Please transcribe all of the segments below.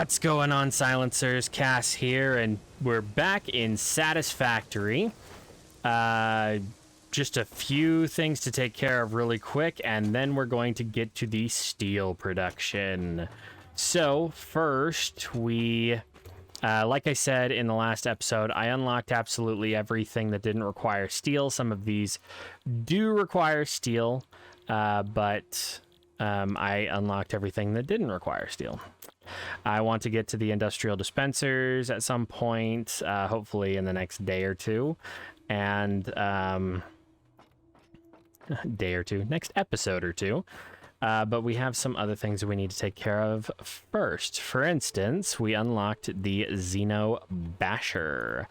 What's going on, Silencers? Cass here, and we're back in Satisfactory. Just a few things to take care of really quick, and then we're going to get to the steel production. So, first, like I said in the last episode, I unlocked absolutely everything that didn't require steel. Some of these do require steel, but I unlocked everything that didn't require steel. I want to get to the industrial dispensers at some point, hopefully in the next day or two, and next episode or two. But we have some other things that we need to take care of first. For instance, we unlocked the Xeno Basher,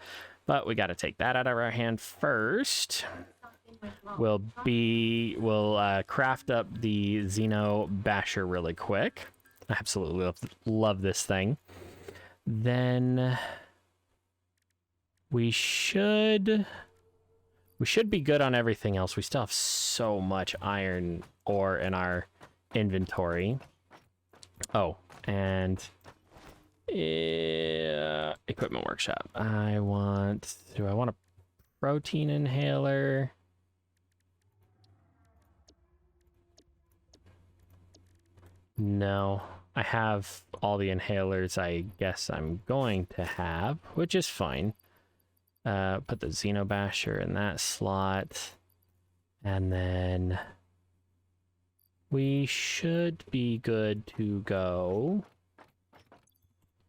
but we got to take that out of our hand first. We'll craft up the Xeno Basher really quick. I absolutely love this thing. Then we should be good on everything else. We still have so much iron ore in our inventory. Oh, and equipment workshop. Do I want a protein inhaler? No, I have all the inhalers I guess I'm going to have, which is fine. Put the Xenobasher in that slot, and then we should be good to go.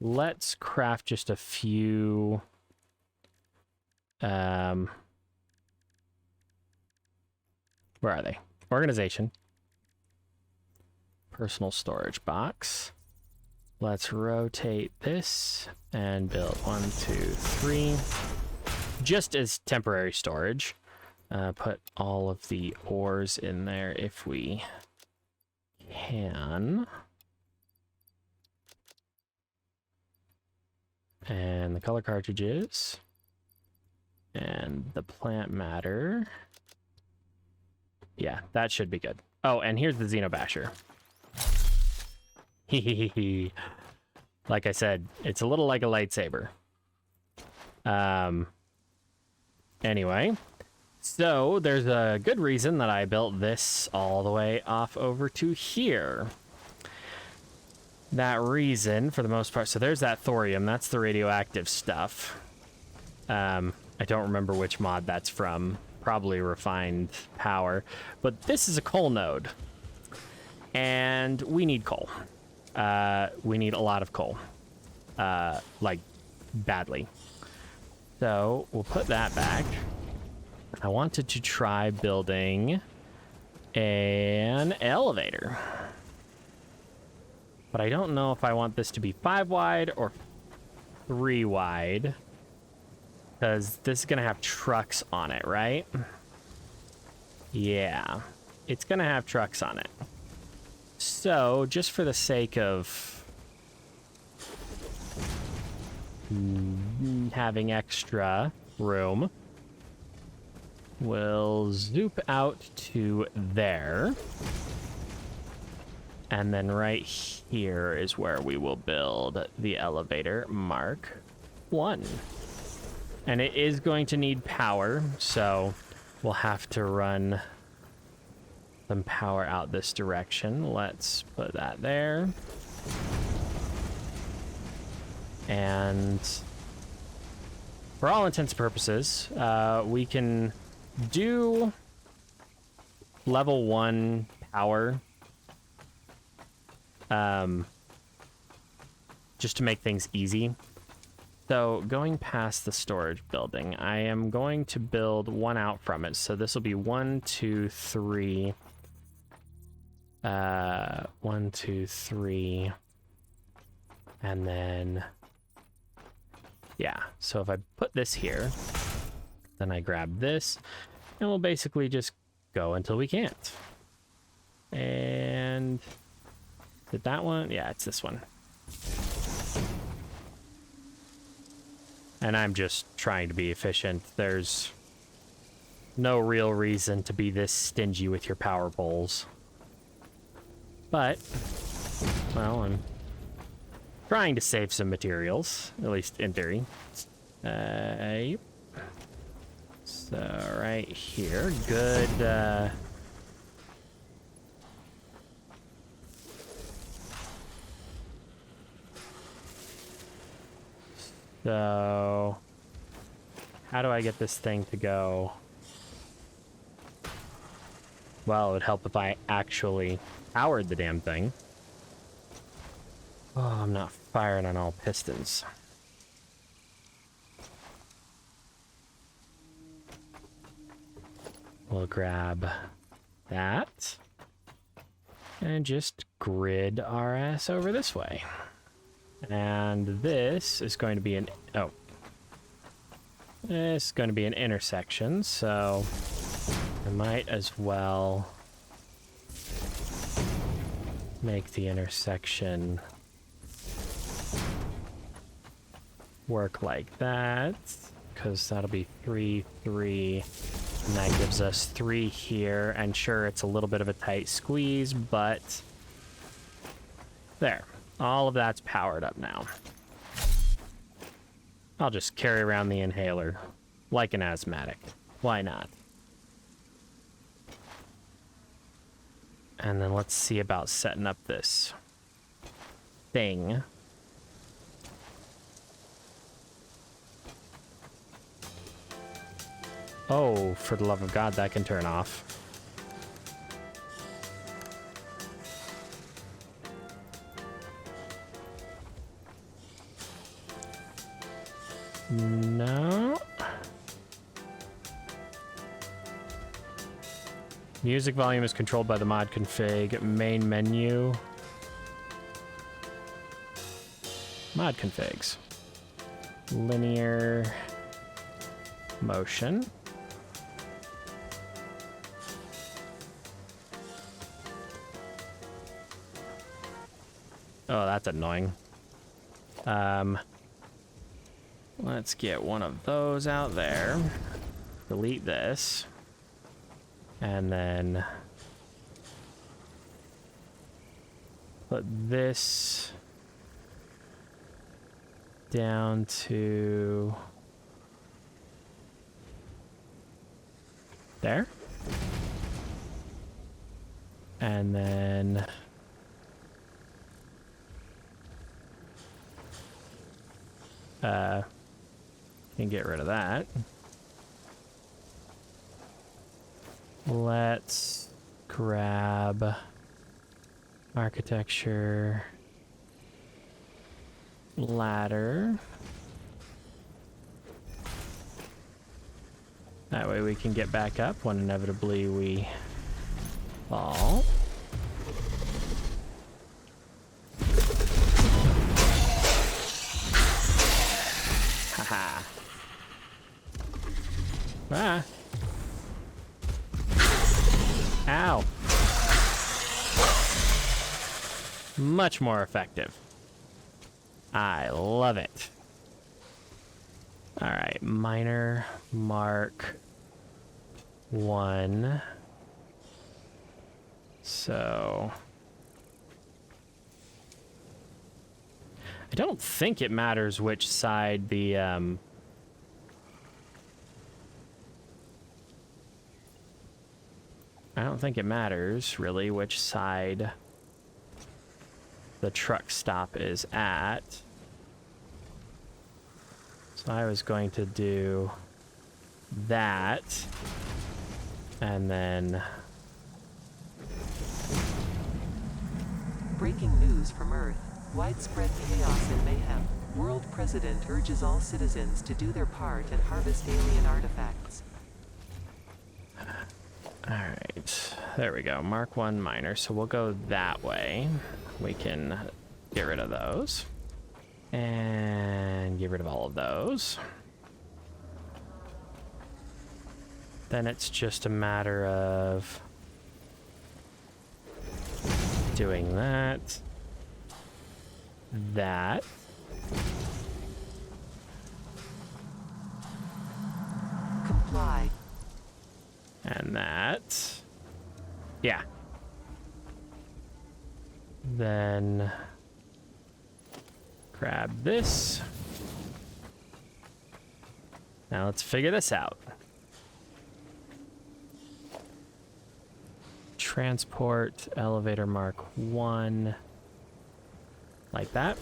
Let's craft just a few where are they? Organization. Personal storage box. Let's rotate this and build 1, 2, 3. Just as temporary storage. Put all of the ores in there if we can. And the color cartridges. And the plant matter. Yeah, that should be good. Oh, and here's the Xenobasher. Like I said, it's a little like a lightsaber. Anyway, so there's a good reason that I built this all the way off over to here. That reason, for the most part, so there's that thorium. That's the radioactive stuff. I don't remember which mod that's from. Probably refined power. But this is a coal node. And we need coal. We need a lot of coal. Like, badly. So, we'll put that back. I wanted to try building an elevator. But I don't know if I want this to be 5 wide or 3 wide. Because this is going to have trucks on it, right? Yeah. It's going to have trucks on it. So, just for the sake of having extra room, we'll zoop out to there. And then right here is where we will build the elevator Mark 1. And it is going to need power, so we'll have to run some power out this direction. Let's put that there. And for all intents and purposes, we can do level 1 power just to make things easy. So going past the storage building, I am going to build one out from it. So this will be 1, 2, 3. 1, 2, 3. And then, yeah. So if I put this here, then I grab this, and we'll basically just go until we can't. And is it that one? Yeah, it's this one. And I'm just trying to be efficient. There's no real reason to be this stingy with your power poles. But, well, I'm trying to save some materials, at least in theory. Yep. So right here, good. So how do I get this thing to go? Well, it would help if I actually powered the damn thing. Oh, I'm not firing on all pistons. We'll grab that and just grid our ass over this way. And this is going to be an... oh. This is going to be an intersection, so I might as well make the intersection work like that, because that'll be 3, 3, and that gives us 3 here. And sure, it's a little bit of a tight squeeze, but there. All of that's powered up now. I'll just carry around the inhaler like an asthmatic. Why not? And then let's see about setting up this thing. Oh, for the love of God, that can turn off. No. Music volume is controlled by the mod config. Main menu. Mod configs. Linear motion. Oh, that's annoying. Let's get one of those out there. Delete this. And then put this down to there. And then can get rid of that. Let's grab architecture, ladder. That way we can get back up when inevitably we fall. Haha. Ah. Ow. Much more effective. I love it. All right, minor mark 1. So I don't think it matters which side the I don't think it matters really which side the truck stop is at. So I was going to do that and then breaking news from Earth. Widespread chaos and mayhem. World President urges all citizens to do their part and harvest alien artifacts. Alright, there we go. Mark 1 minor. So we'll go that way. We can get rid of those. And get rid of all of those. Then it's just a matter of doing that. That. Comply. And that. Yeah. Grab this. Now let's figure this out. Transport elevator Mark 1. Like that.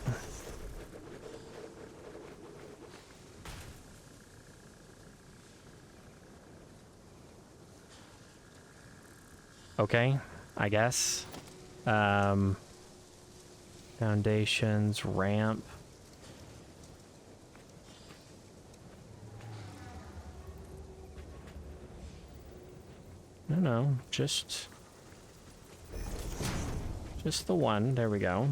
Okay, I guess. Foundations, ramp. No, just the one. There we go.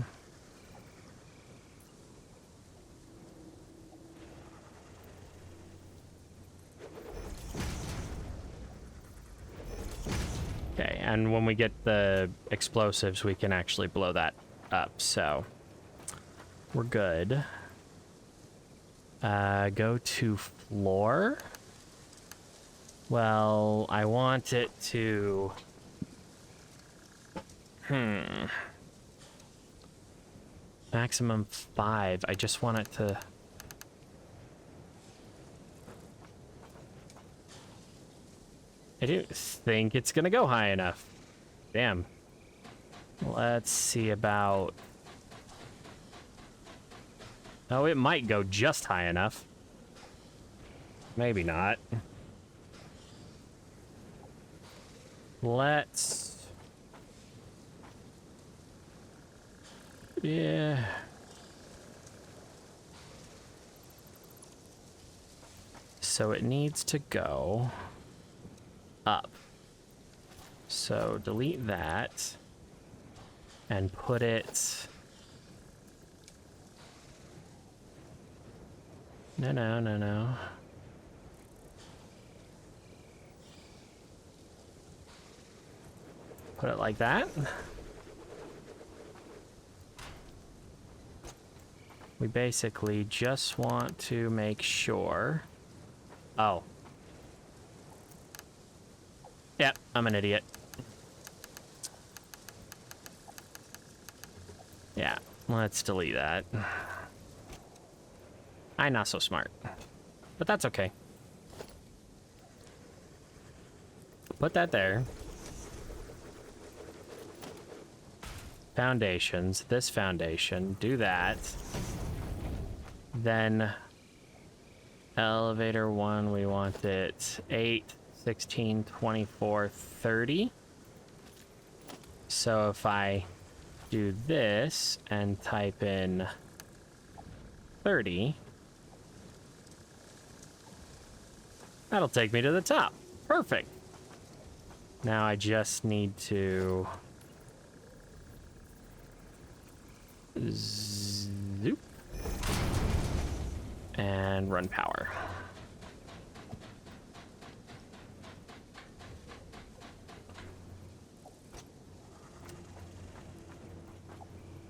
Okay, and when we get the explosives, we can actually blow that up, so we're good. Go to floor. Well, I want it to... Maximum 5. I just want it to... I don't think it's gonna go high enough. Damn. Let's see about... Oh, it might go just high enough. Maybe not. Let's... Yeah. So it needs to go up. So delete that and put it... No. Put it like that. We basically just want to make sure... Oh. Yep, I'm an idiot. Yeah, let's delete that. I'm not so smart. But that's okay. Put that there. Foundations. This foundation. Do that. Then... Elevator 1, we want it 8, 16, 24, 30. So if I do this and type in 30... That'll take me to the top. Perfect. Now I just need to... Zoop. And run power.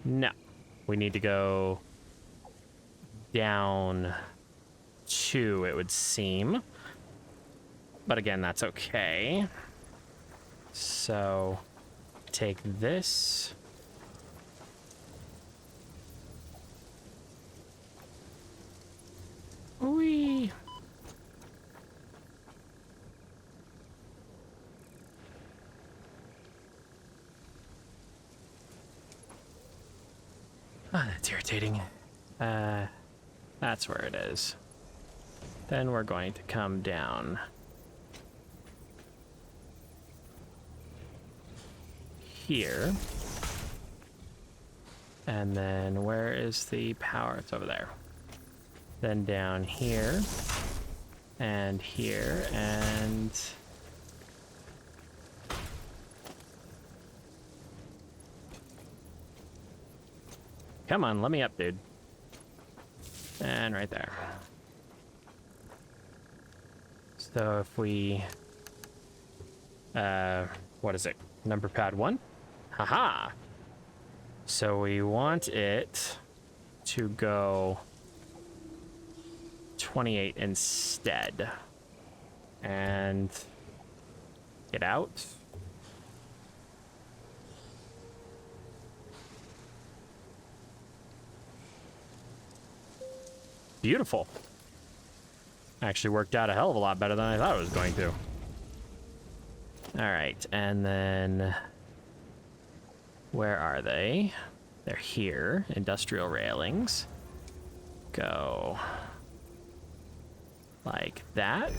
No. We need to go down 2, it would seem. But again, that's okay. So, take this. Whee! Ah, that's irritating. That's where it is. Then we're going to come down here. And then where is the power? It's over there. Then down here. And here. And... Come on, let me up, dude. And right there. So if we... what is it? Number pad 1? Haha! So we want it to go 28 instead. And get out. Beautiful. Actually worked out a hell of a lot better than I thought it was going to. All right, and then where are they? They're here. Industrial railings. Go like that.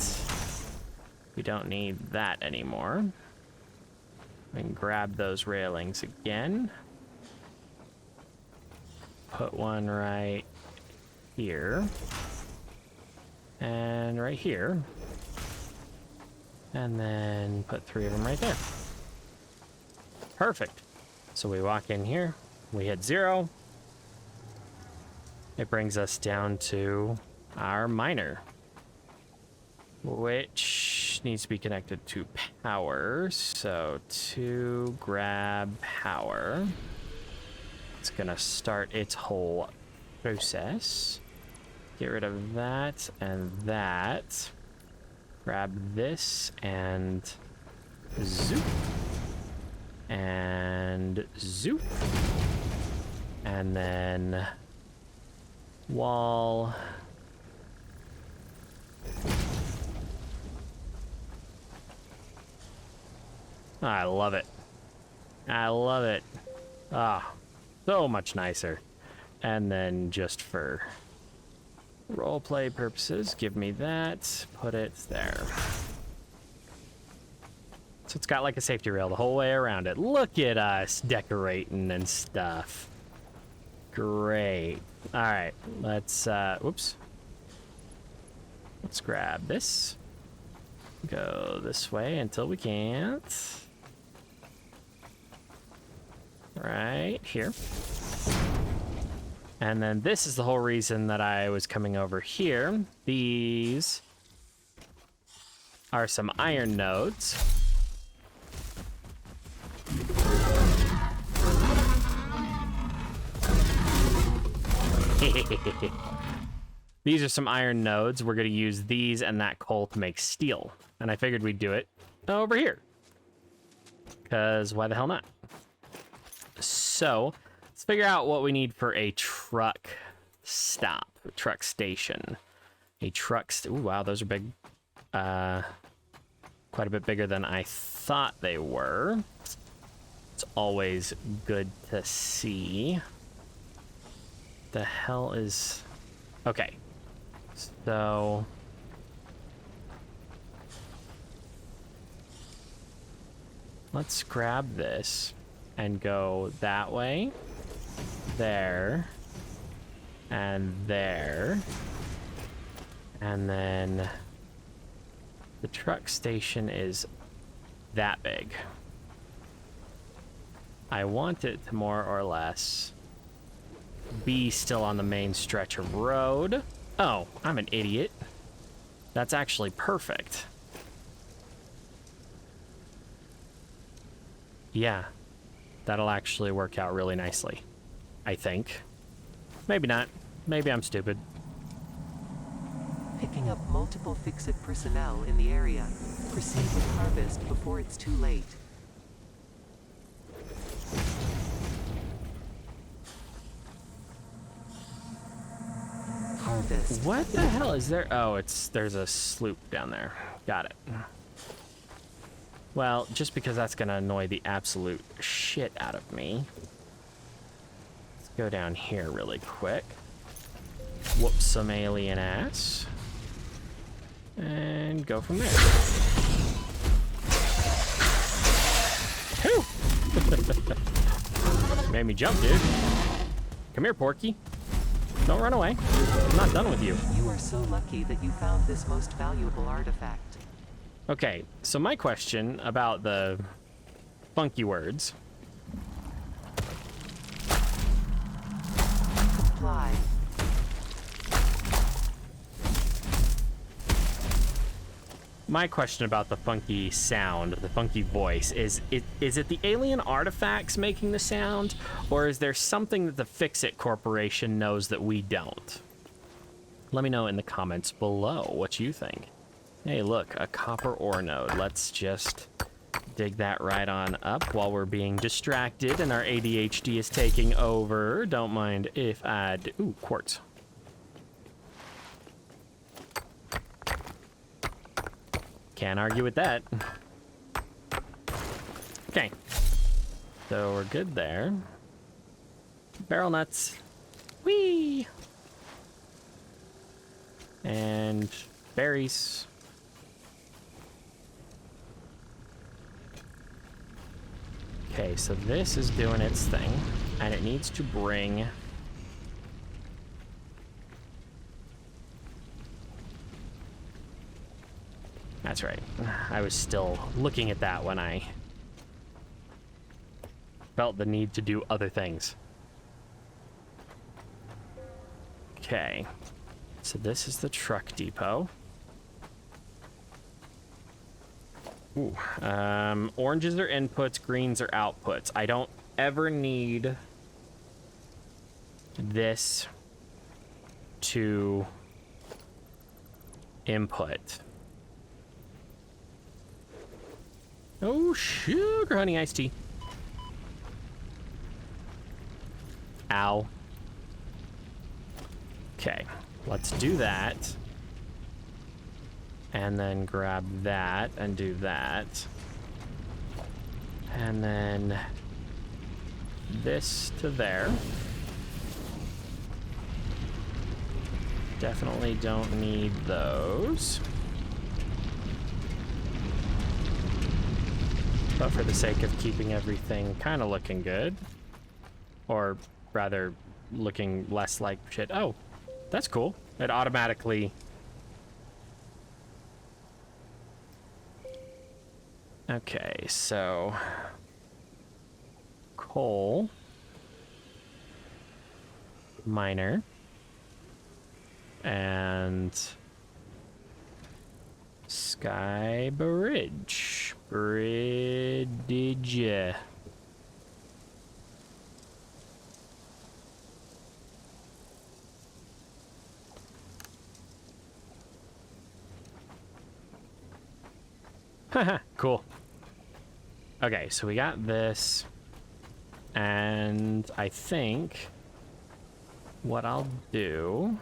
We don't need that anymore. We can grab those railings again. Put one right here. And right here. And then put 3 of them right there. Perfect. So we walk in here. We hit 0. It brings us down to our miner, which needs to be connected to power. So to grab power, it's gonna start its whole process. Get rid of that and that. Grab this and zoop. And zoop. And then wall. I love it. I love it. Ah, so much nicer. And then just for roleplay purposes, give me that. Put it there. So it's got like a safety rail the whole way around it. Look at us decorating and stuff. Great. All right, let's, whoops. Let's grab this. Go this way until we can't. Right here. And then this is the whole reason that I was coming over here. These are some iron nodes. These are some iron nodes. We're going to use these and that coal to make steel. And I figured we'd do it over here. Because why the hell not? So, let's figure out what we need for a truck stop, a truck station. A truck ooh, wow, those are big. Quite a bit bigger than I thought they were. It's always good to see. The hell is... Okay. So... let's grab this and go that way, there, and there. And then the truck station is that big. I want it to more or less be still on the main stretch of road. Oh, I'm an idiot. That's actually perfect. Yeah, that'll actually work out really nicely, I think. Maybe not. Maybe I'm stupid. Picking up multiple fix-it personnel in the area. Proceed with harvest before it's too late. Harvest. What the hell is there? Oh, there's a sloop down there. Got it. Well, just because that's gonna annoy the absolute shit out of me. Let's go down here really quick. Whoop some alien ass. And go from there. Whew! Made me jump, dude. Come here, Porky. Don't run away. I'm not done with you. You are so lucky that you found this most valuable artifact. Okay, so my question about the funky words. Comply. My question about the funky sound, the funky voice, is it the alien artifacts making the sound, or is there something that the Fix-It Corporation knows that we don't? Let me know in the comments below what you think. Hey, look, a copper ore node. Let's just dig that right on up while we're being distracted and our ADHD is taking over. Don't mind if I do. Ooh, quartz. Can't argue with that. Okay. So we're good there. Barrel nuts. Whee! And berries. Okay, so this is doing its thing, and it needs to bring... That's right. I was still looking at that when I felt the need to do other things. Okay, so this is the truck depot. Ooh, oranges are inputs, greens are outputs. I don't ever need this to input. Oh, sugar honey iced tea. Ow. Okay, let's do that. And then grab that and do that. And then this to there. Definitely don't need those. But for the sake of keeping everything kind of looking good, or rather looking less like shit. Oh, that's cool. It automatically... Okay, so coal, miner, and sky bridge. Bridge. Haha, cool. Okay, so we got this, and I think what I'll do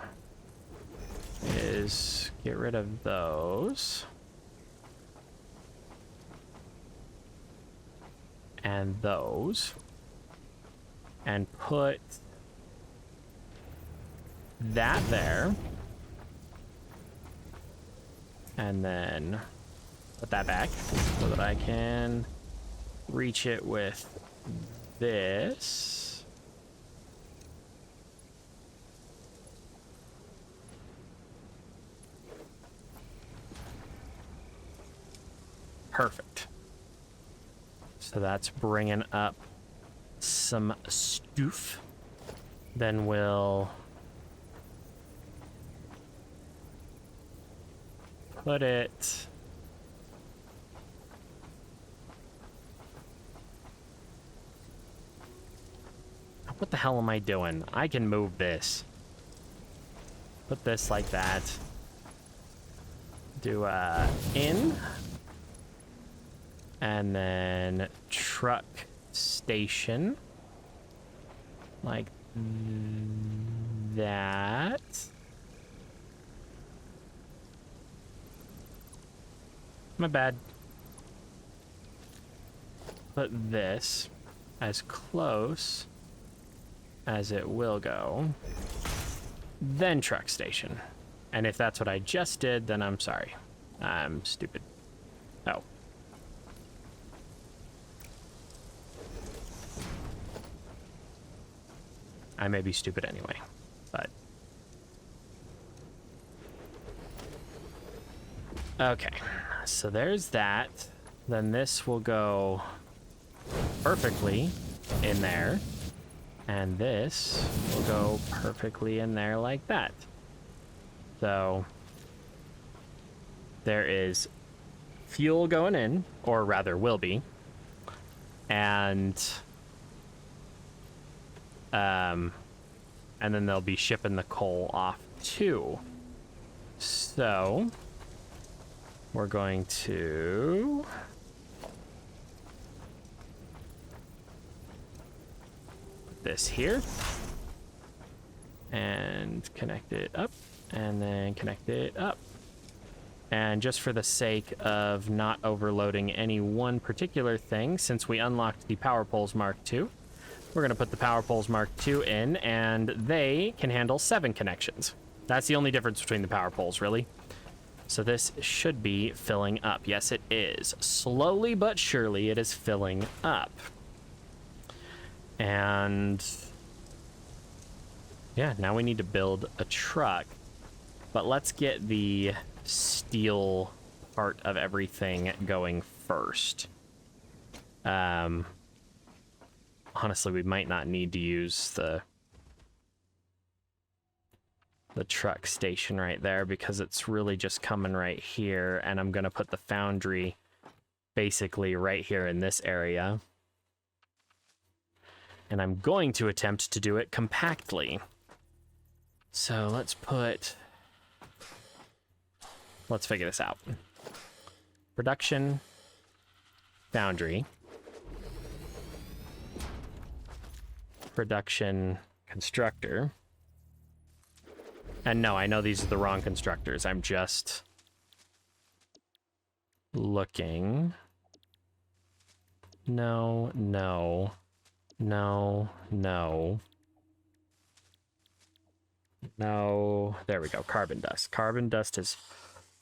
is get rid of those. And those. And put that there. And then put that back so that I can reach it with this. Perfect. So that's bringing up some stuff. Then we'll put it... What the hell am I doing? I can move this. Put this like that. Do in. And then truck station. Like that. My bad. Put this as close as it will go. Then truck station. And if that's what I just did, then I'm sorry. I'm stupid. Oh. I may be stupid anyway, but... Okay, so there's that. Then this will go perfectly in there. And this will go perfectly in there like that. So there is fuel going in, or rather will be. And then they'll be shipping the coal off too. So we're going to put this here and connect it up, and then connect it up. And just for the sake of not overloading any one particular thing, since we unlocked the Power Poles Mark II, we're going to put the Power Poles Mark II in, and they can handle 7 connections. That's the only difference between the Power Poles, really. So this should be filling up. Yes, it is. Slowly but surely, it is filling up. And yeah, now we need to build a truck. But let's get the steel part of everything going first. Honestly, we might not need to use the truck station right there because it's really just coming right here, and I'm going to put the foundry basically right here in this area. And I'm going to attempt to do it compactly. So let's figure this out. Production, foundry, production, constructor. And no, I know these are the wrong constructors. I'm just looking. No. There we go. Carbon dust. Carbon dust is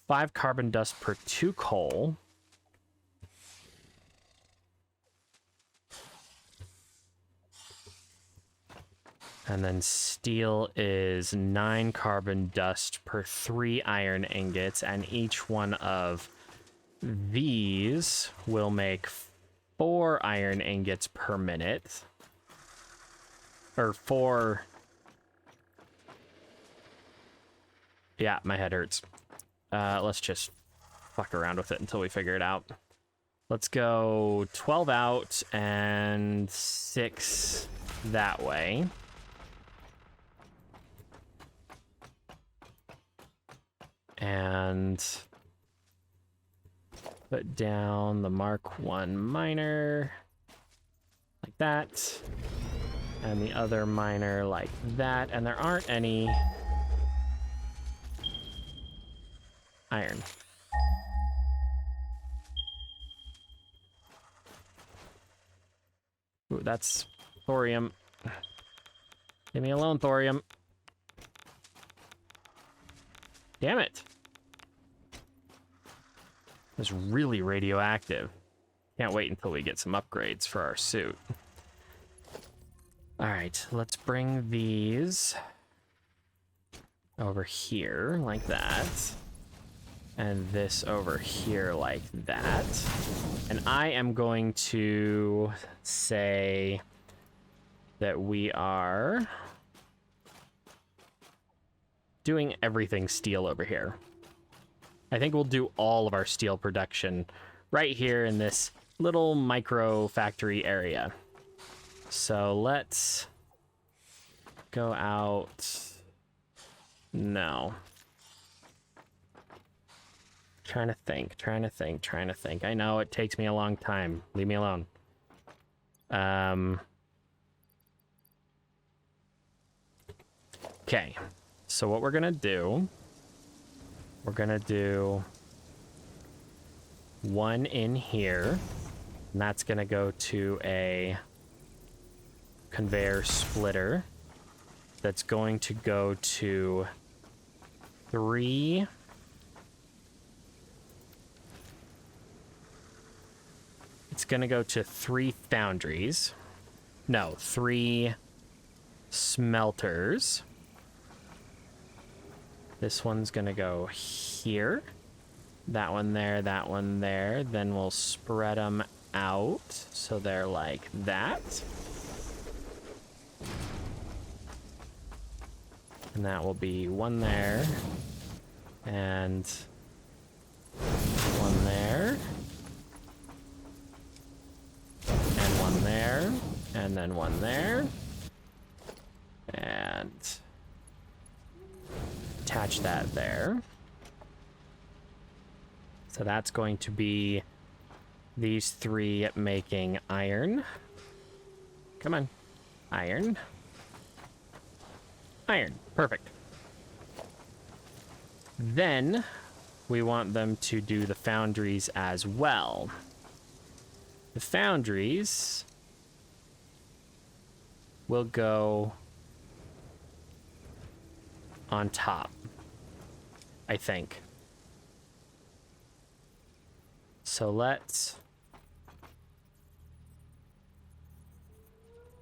5 carbon dust per 2 coal. And then steel is 9 carbon dust per 3 iron ingots, and each one of these will make 4 iron ingots per minute. Or 4... Yeah, my head hurts. Let's just fuck around with it until we figure it out. Let's go 12 out and 6 that way. And put down the Mark 1 miner like that, and the other miner like that, and there aren't any iron. Ooh, that's thorium. Leave me alone, thorium. Damn it. It's really radioactive. Can't wait until we get some upgrades for our suit. All right, let's bring these over here like that. And this over here like that. And I am going to say that we are doing everything steel over here. I think we'll do all of our steel production right here in this little micro factory area. So let's go out. No. Trying to think. I know it takes me a long time. Leave me alone. Okay. So what we're gonna do, we're gonna do 1 in here, and that's gonna go to a conveyor splitter that's going to go to 3 it's gonna go to 3 foundries. No, 3 smelters. This one's gonna go here. That one there, that one there. Then we'll spread them out so they're like that. And that will be 1 there. And 1 there. And 1 there. And then 1 there. And attach that there. So that's going to be these 3 making iron. Come on. Iron. Iron. Perfect. Then we want them to do the foundries as well. The foundries will go on top, I think. So let's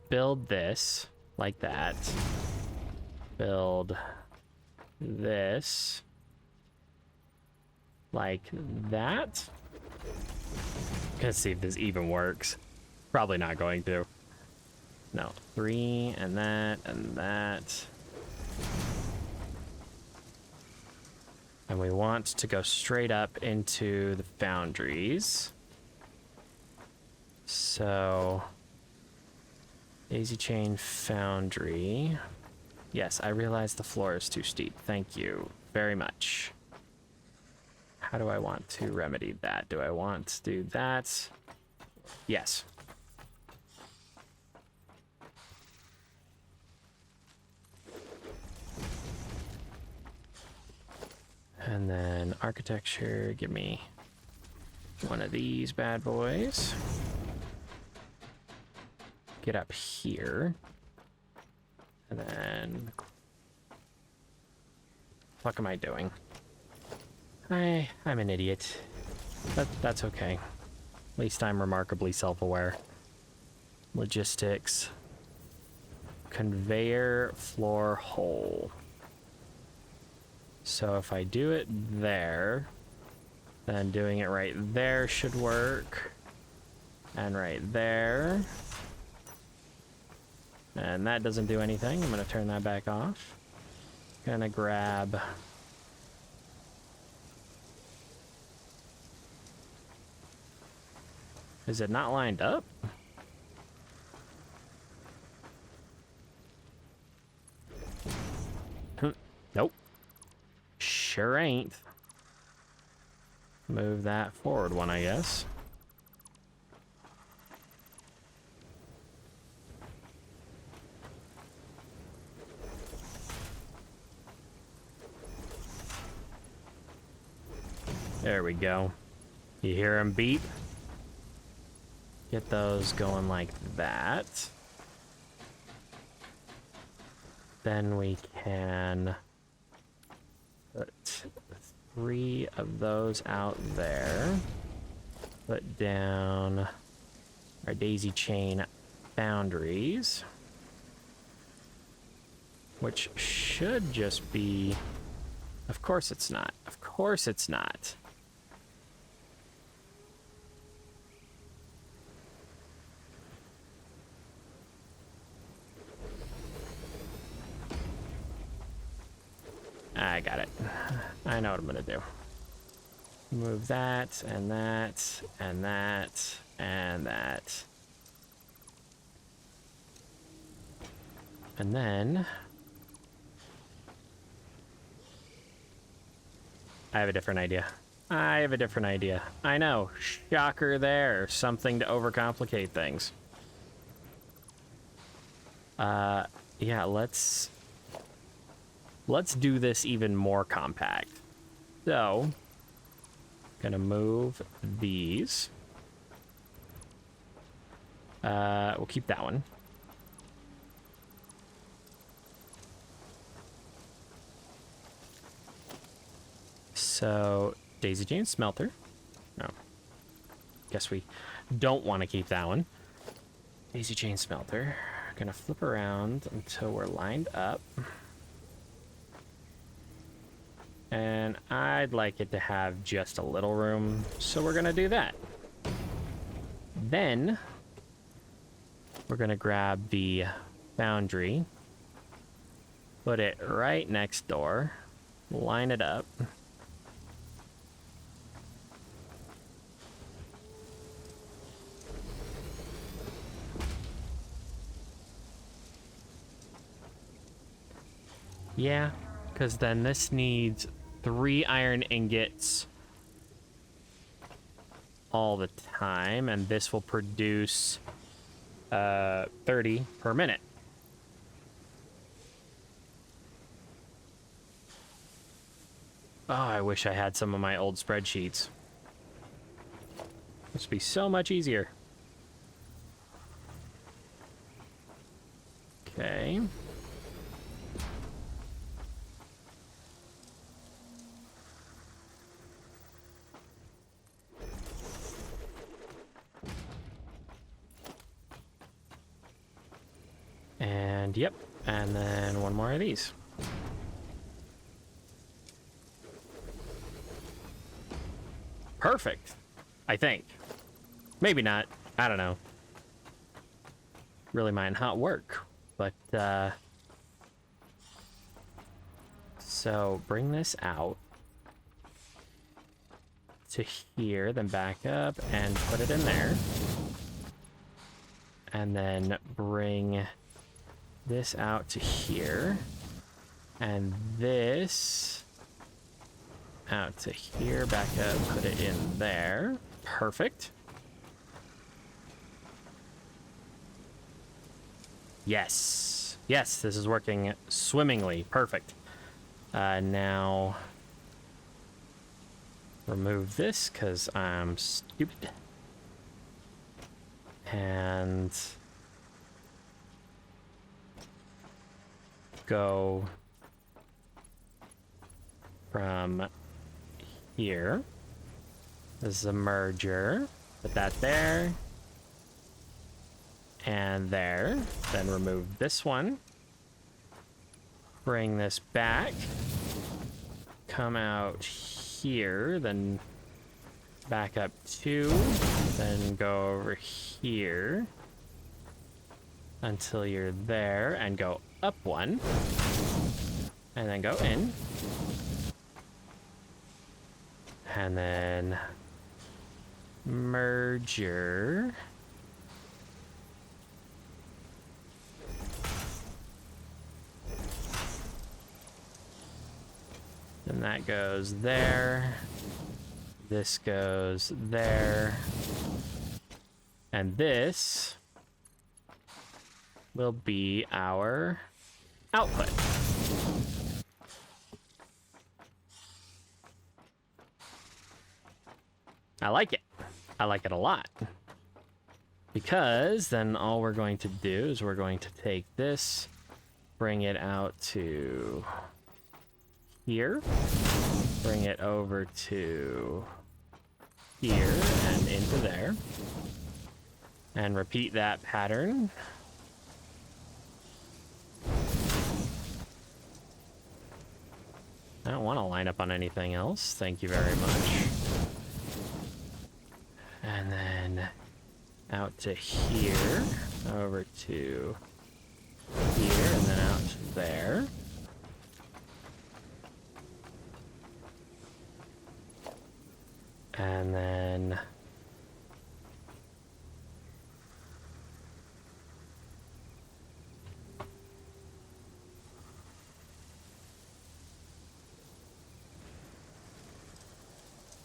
build this like that. Build this like that. Let's see if this even works. Probably not going to. No, 3 and that and that. And we want to go straight up into the foundries. So, daisy chain foundry. Yes, I realize the floor is too steep. Thank you very much. How do I want to remedy that? Do I want to do that? Yes. And then architecture, give me one of these bad boys. Get up here. And then... What am I doing? I'm an idiot. But that's okay. At least I'm remarkably self-aware. Logistics. Conveyor floor hole. So if I do it there, then doing it right there should work. And right there. And that doesn't do anything. I'm going to turn that back off. Gonna grab... Is it not lined up? Nope. Sure ain't. Move that forward one, I guess. There we go. You hear him beep? Get those going like that. Then we can put 3 of those out there. Put down our daisy chain boundaries, which should just be... Of course it's not. Of course it's not. I got it. I know what I'm gonna do. Move that, and that, and that, and that. And then... I have a different idea. I have a different idea. I know. Shocker there. Something to overcomplicate things. Yeah, let's do this even more compact. So, gonna move these. We'll keep that one. So, daisy chain smelter. No. Guess we don't want to keep that one. Daisy chain smelter. Gonna flip around until we're lined up. And I'd like it to have just a little room, so we're gonna do that. Then, we're gonna grab the foundry, put it right next door, line it up. Yeah, because then this needs 3 iron ingots all the time, and this will produce 30 per minute. Oh, I wish I had some of my old spreadsheets. This would be so much easier. Okay. And yep, and then one more of these. Perfect, I think. Maybe not. I don't know. Really might not work, but so bring this out to here, then back up and put it in there. And then bring this out to here. And this out to here, back up, put it in there. Perfect. Yes. Yes, this is working swimmingly. Perfect. Now, remove this because I'm stupid. And go from here. This is a merger. Put that there. And there. Then remove this one. Bring this back. Come out here. Then back up 2. Then go over here. Until you're there. And go up 1. And then go in. And then merger. And that goes there. This goes there. And this will be our output. I like it. I like it a lot. Because then all we're going to do is we're going to take this, bring it out to here, bring it over to here and into there, and repeat that pattern. I don't want to line up on anything else. Thank you very much. And then out to here, over to here, and then out to there. And then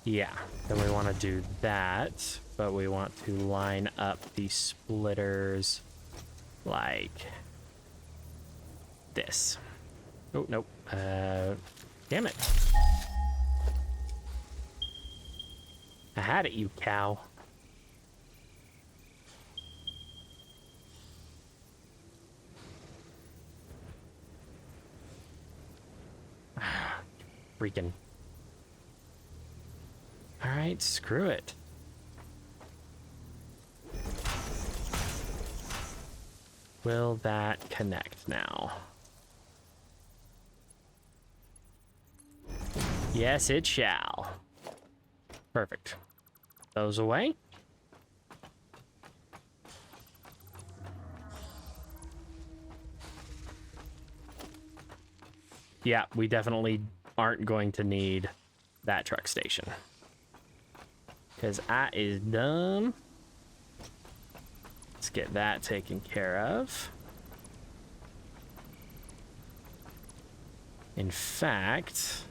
yeah, then we want to do that, but we want to line up the splitters like this. Oh, nope. Damn it. I had it, you cow. Freaking. All right, screw it. Will that connect now? Yes, it shall. Perfect. Those away. Yeah, we definitely aren't going to need that truck station. Because I is dumb. Let's get that taken care of. In fact,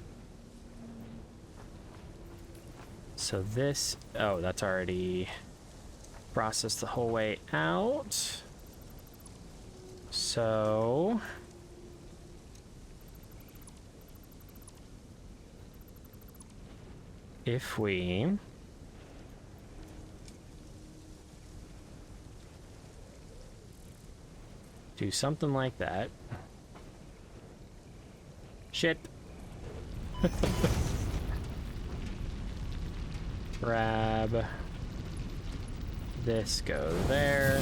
so this, oh, that's already processed the whole way out. So if we do something like that. Shit. Grab this, go there.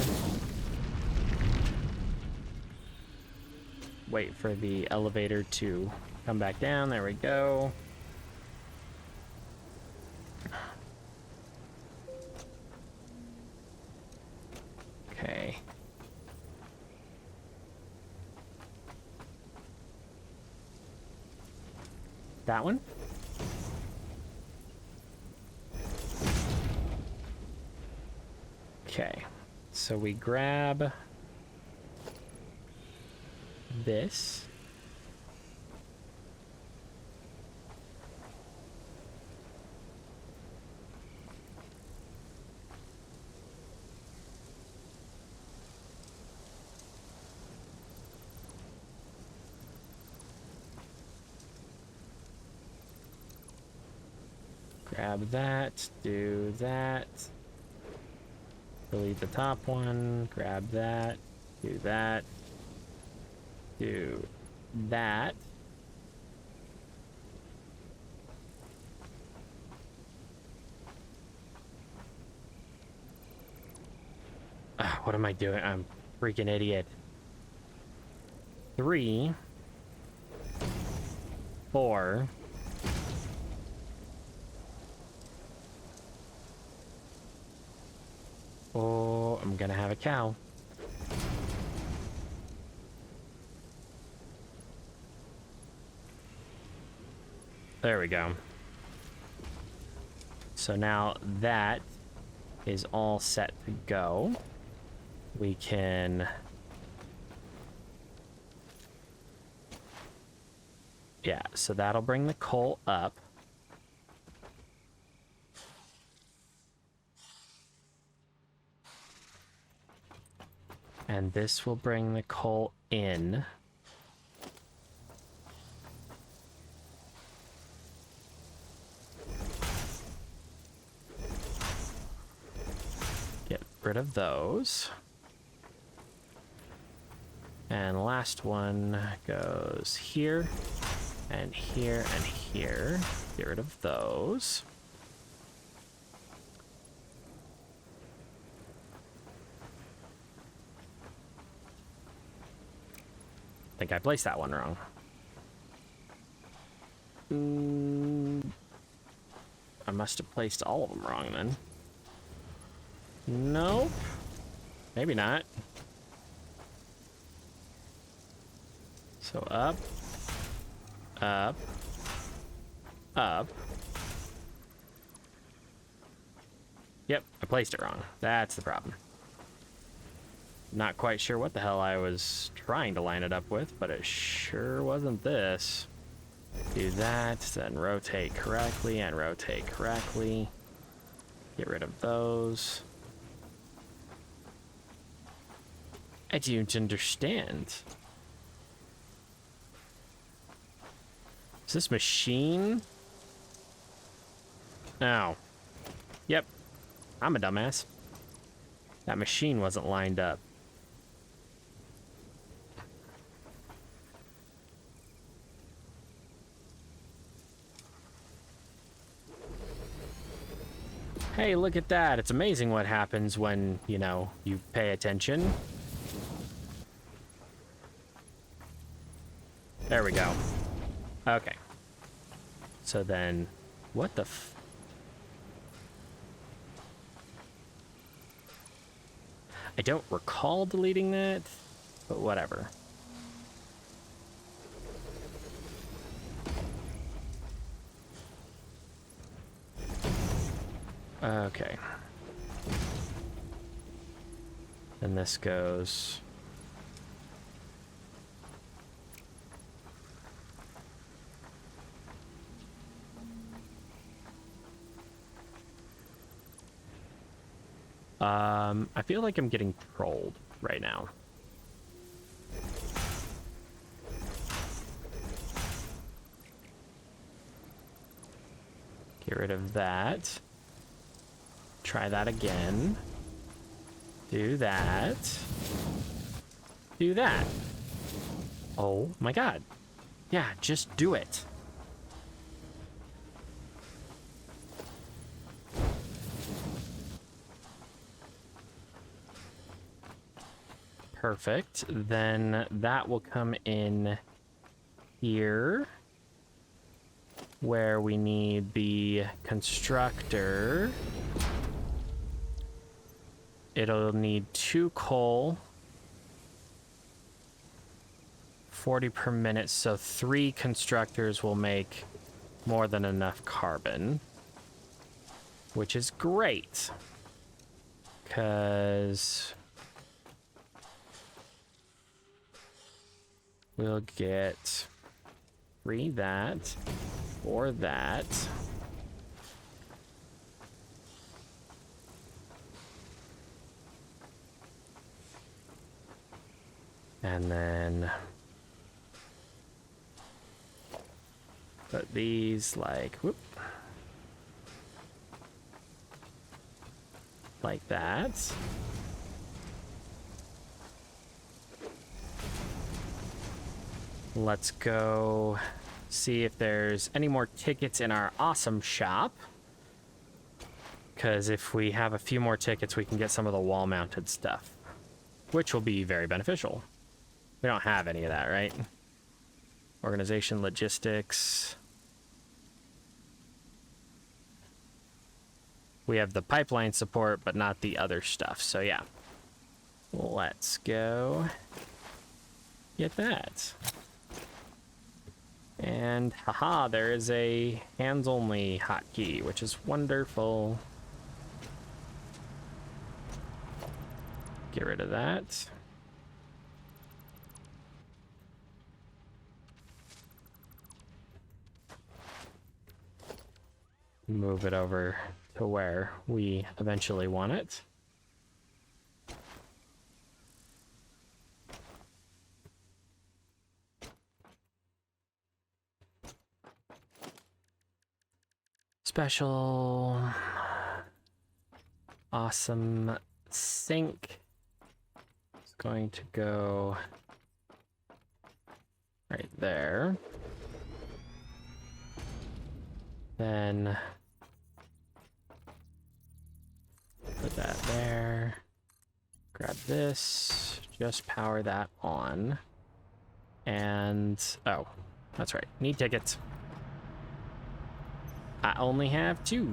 Wait for the elevator to come back down. There we go. Okay. That one? Okay. So we grab this. Grab that, do that. Delete the top one, grab that, do that, do that. What am I doing? I'm a freaking idiot. 3, 4. Oh, I'm gonna have a cow. There we go. So now that is all set to go. We can... Yeah, so that'll bring the coal up. And this will bring the coal in. Get rid of those. And last one goes here, and here, and here. Get rid of those. I think I placed that one wrong. I must have placed all of them wrong then. Nope. Maybe not. So up, up, up. Yep, I placed it wrong. That's the problem. Not quite sure what the hell I was trying to line it up with, but it sure wasn't this. Do that, then rotate correctly and rotate correctly. Get rid of those. I don't understand. Is this machine? Oh. Yep. I'm a dumbass. That machine wasn't lined up. Hey, look at that. It's amazing what happens when, you know, you pay attention. There we go. Okay. So then, what the f... I don't recall deleting that, but whatever. Okay. And this goes... I feel like I'm getting trolled right now. Get rid of that. Try that again. Do that. Do that. Oh my god. Yeah, just do it. Perfect. Then that will come in here where we need the constructor. It'll need 2 coal, 40 per minute, so 3 constructors will make more than enough carbon, which is great, because we'll get 3 that, 4 that. And then put these like, whoop, like that. Let's go see if there's any more tickets in our awesome shop. Because if we have a few more tickets, we can get some of the wall-mounted stuff, which will be very beneficial. We don't have any of that, right? Organization, logistics. We have the pipeline support, but not the other stuff. So yeah, let's go get that. And haha, there is a hands-only hotkey, which is wonderful. Get rid of that. Move it over to where we eventually want it. Special awesome sink is going to go right there. Then put that there. Grab this. Just power that on. And oh, that's right. Need tickets. I only have 2.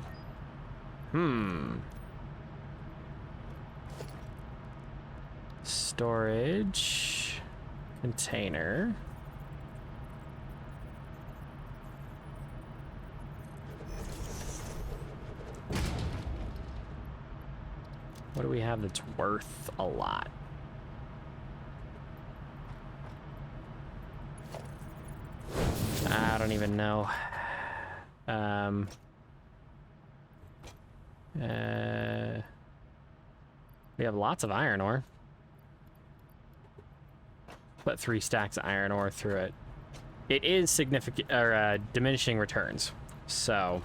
Storage container. What do we have that's worth a lot? I don't even know. We have lots of iron ore. Put 3 stacks of iron ore through it. It is significant, or diminishing returns, so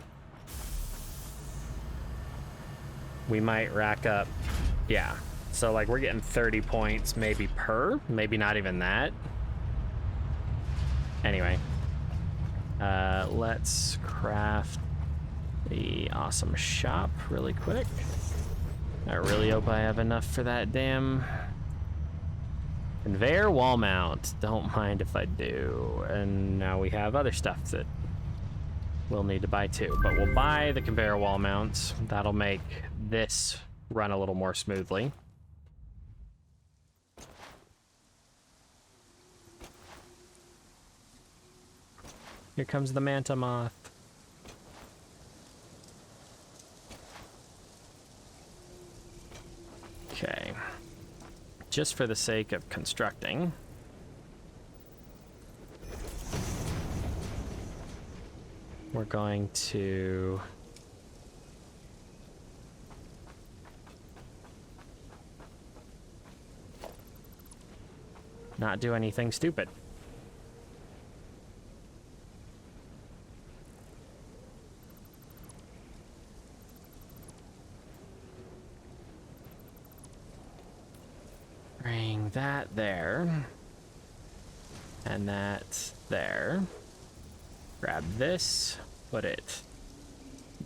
we might rack up. Yeah, so like we're getting 30 points maybe per, maybe not even that. Anyway, let's craft the awesome shop really quick. I really hope I have enough for that damn conveyor wall mount. Don't mind if I do. And now we have other stuff that we'll need to buy too, but we'll buy the conveyor wall mounts. That'll make this run a little more smoothly. Here comes the manta moth. Okay. Just for the sake of constructing, we're going to not do anything stupid. Bring that there. And that there. Grab this, put it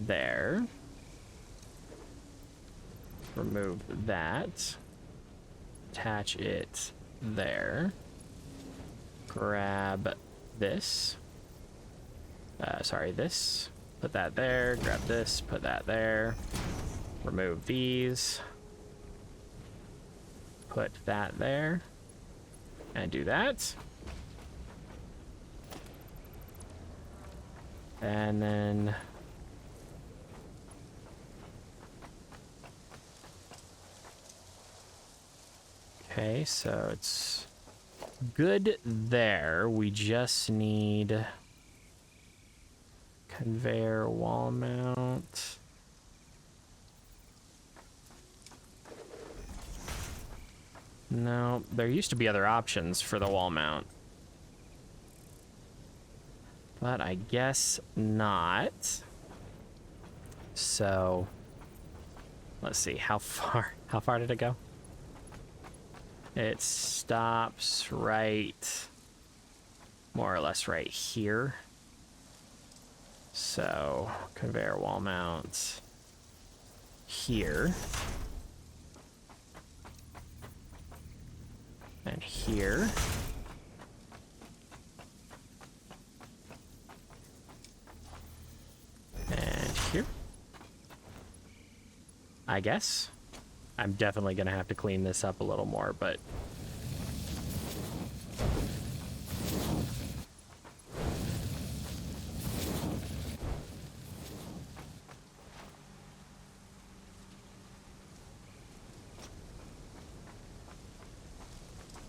there. Remove that. Attach it there. Grab this. This. Put that there. Grab this, put that there. Remove these. Put that there. And do that. And then okay, so it's good there. We just need conveyor wall mount. No, there used to be other options for the wall mount. But I guess not. So let's see, how far did it go? It stops right, more or less right here. So conveyor wall mount here. And here. And here. I guess. I'm definitely going to have to clean this up a little more, but...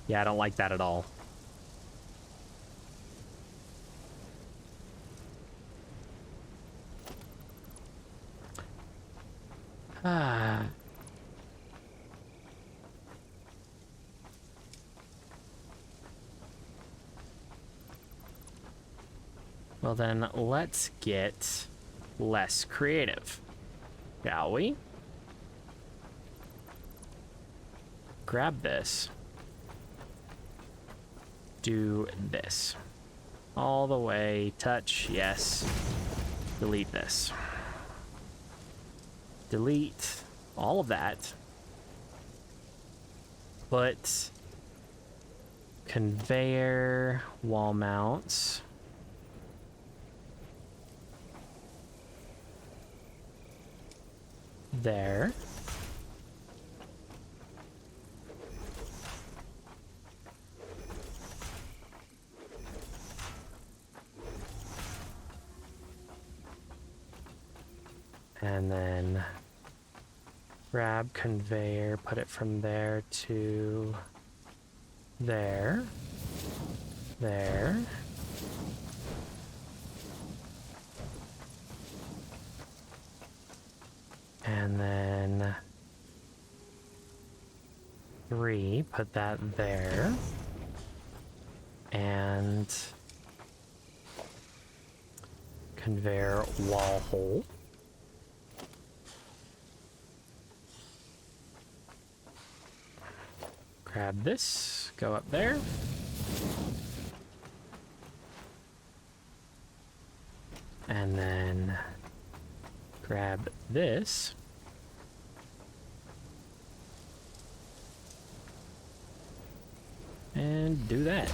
yeah, I don't like that at all. Ah. Well then, let's get less creative, shall we? Grab this. Do this. All the way, touch, yes. Delete this. Delete all of that. Put conveyor wall mounts. There. And then grab conveyor, put it from there to there, there. And then 3, put that there. And conveyor wall hole. Grab this, go up there. And then grab this. And do that.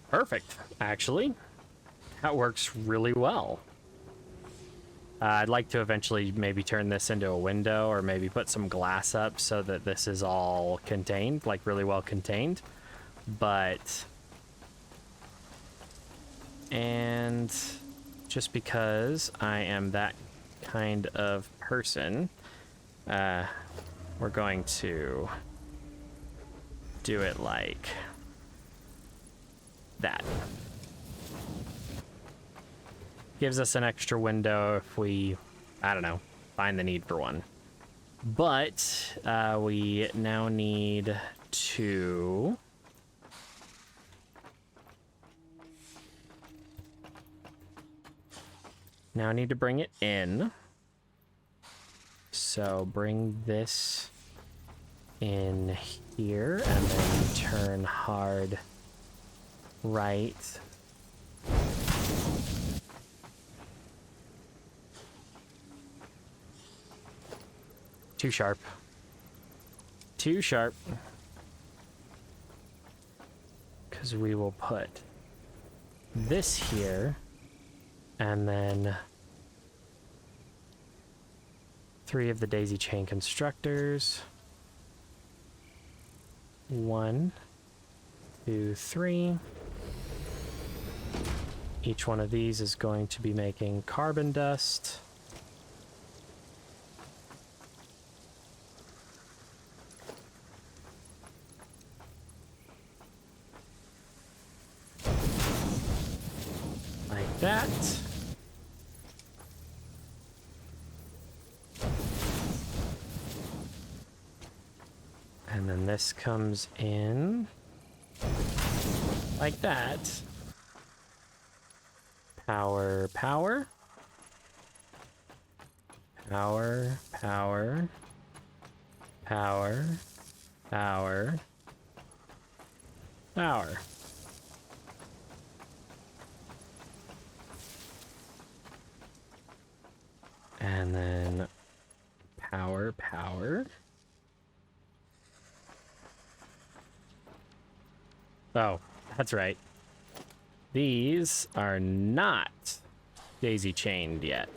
Perfect, actually. That works really well. I'd like to eventually maybe turn this into a window or maybe put some glass up so that this is all contained, like really well contained. But... and just because I am that kind of person, we're going to do it like that. Gives us an extra window if we, I don't know, find the need for one. But we now need to... Now I need to bring it in. So bring this in here and then turn hard right. Too sharp. Too sharp. Because we will put this here and then 3 of the daisy chain constructors. 1, 2, 3. Each one of these is going to be making carbon dust. Like that. And then this comes in like that. Power, power. Power, power. Power, power. Power. And then power, power. Oh, that's right. These are not daisy chained yet.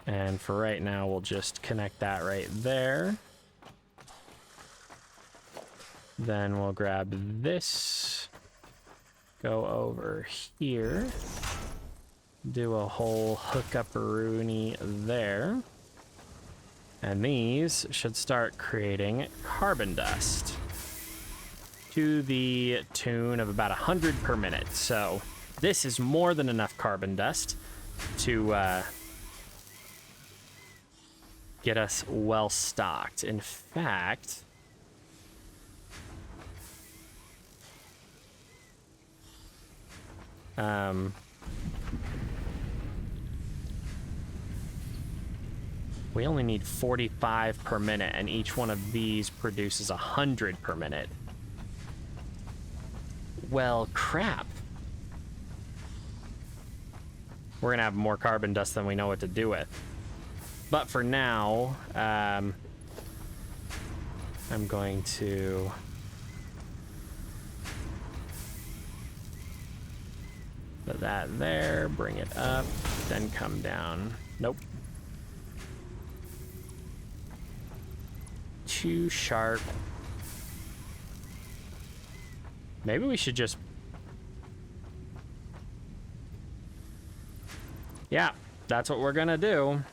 And for right now, we'll just connect that right there. Then we'll grab this, go over here, do a whole hookup-a-rooney there. And these should start creating carbon dust to the tune of about 100 per minute. So this is more than enough carbon dust to get us well stocked. In fact, we only need 45 per minute, and each one of these produces 100 per minute. Well, crap. We're gonna have more carbon dust than we know what to do with. But for now, I'm going to... put that there, bring it up, then come down. Nope. Too sharp. Maybe we should just... Yeah, that's what we're gonna do.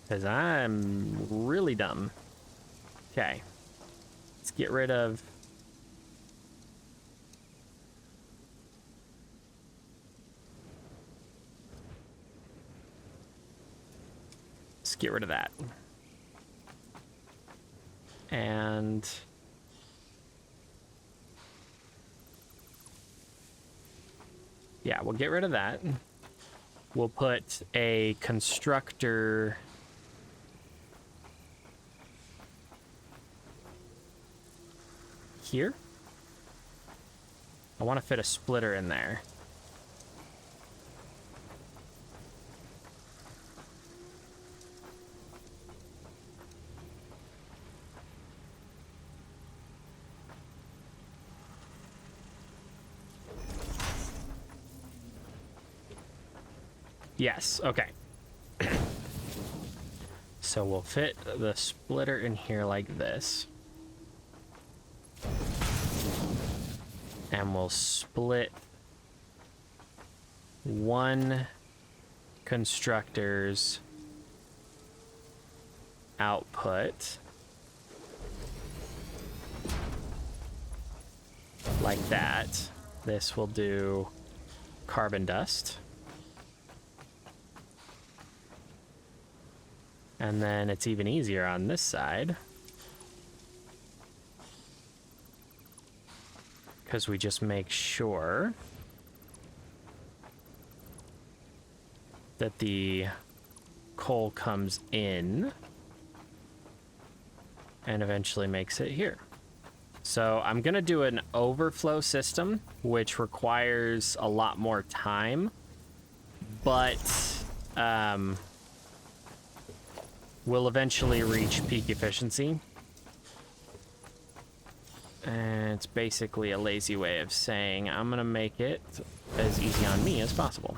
Because I'm really dumb. Okay. Let's get rid of... Let's get rid of that. And... yeah, we'll get rid of that. We'll put a constructor... here. I want to fit a splitter in there. Yes, okay. So we'll fit the splitter in here like this. And we'll split one constructor's output like that. This will do carbon dust. And then it's even easier on this side, because we just make sure that the coal comes in and eventually makes it here. So I'm going to do an overflow system, which requires a lot more time, but we'll eventually reach peak efficiency. And it's basically a lazy way of saying I'm going to make it as easy on me as possible.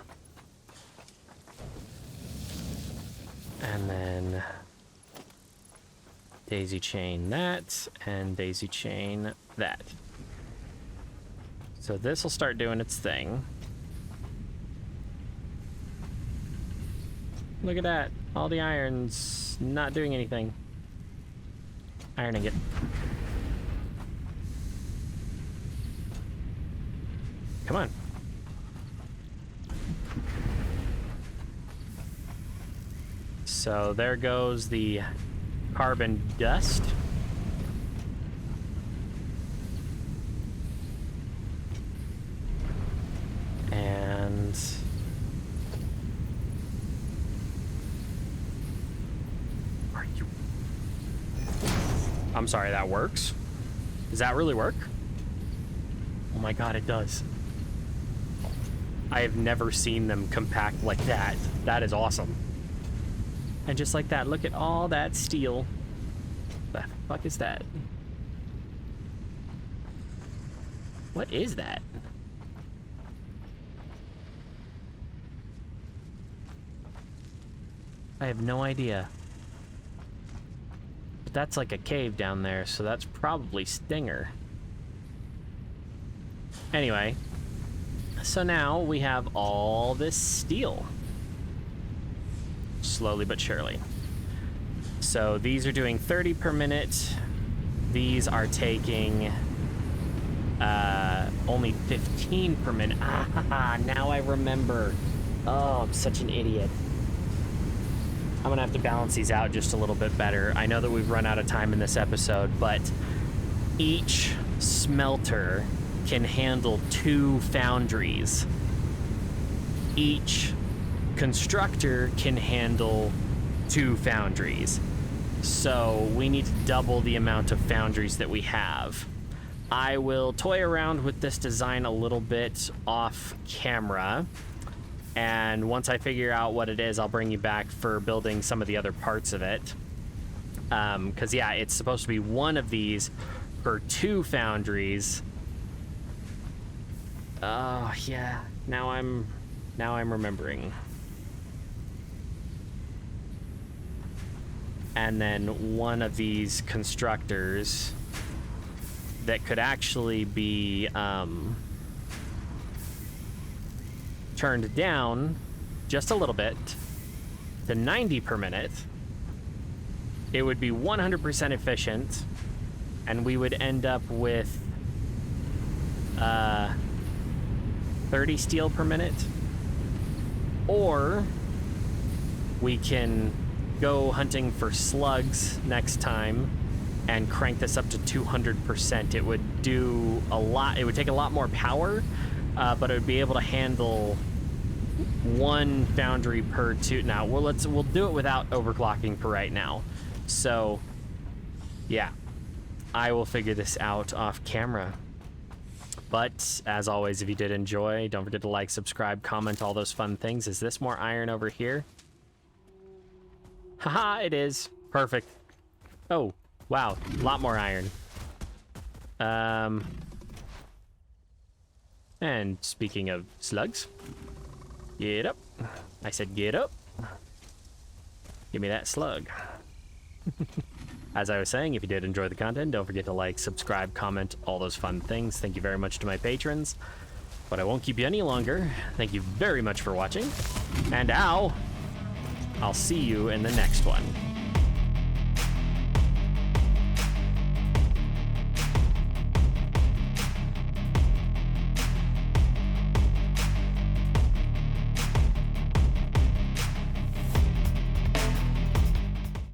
And then daisy chain that, and daisy chain that. So this will start doing its thing. Look at that. All the iron's not doing anything. Ironing it. Come on. So there goes the carbon dust. And are you... I'm sorry, that works? Does that really work? Oh my god, it does. I have never seen them compact like that. That is awesome. And just like that, look at all that steel. The fuck is that? What is that? I have no idea. But that's like a cave down there, so that's probably Stinger. Anyway, so now we have all this steel. Slowly but surely. So these are doing 30 per minute. These are taking only 15 per minute. Ah, now I remember. Oh, I'm such an idiot. I'm gonna have to balance these out just a little bit better. I know that we've run out of time in this episode, but each smelter can handle 2 foundries. Each constructor can handle 2 foundries. So we need to double the amount of foundries that we have. I will toy around with this design a little bit off camera, and once I figure out what it is, I'll bring you back for building some of the other parts of it. Because yeah, it's supposed to be 1 of these per 2 foundries. Oh yeah, now I'm remembering. And then 1 of these constructors that could actually be turned down just a little bit to 90 per minute. It would be 100% efficient, and we would end up with 30 steel per minute. Or we can go hunting for slugs next time and crank this up to 200%. It would do a lot. It would take a lot more power, but it would be able to handle 1 foundry per 2. Now we'll do it without overclocking for right now. So yeah, I will figure this out off camera. But as always, if you did enjoy, don't forget to like, subscribe, comment, all those fun things. Is this more iron over here? Haha, it is. Perfect. Oh, wow. A lot more iron. And speaking of slugs, get up. I said get up. Give me that slug. As I was saying, if you did enjoy the content, don't forget to like, subscribe, comment, all those fun things. Thank you very much to my patrons. But I won't keep you any longer. Thank you very much for watching. And ow! I'll see you in the next one.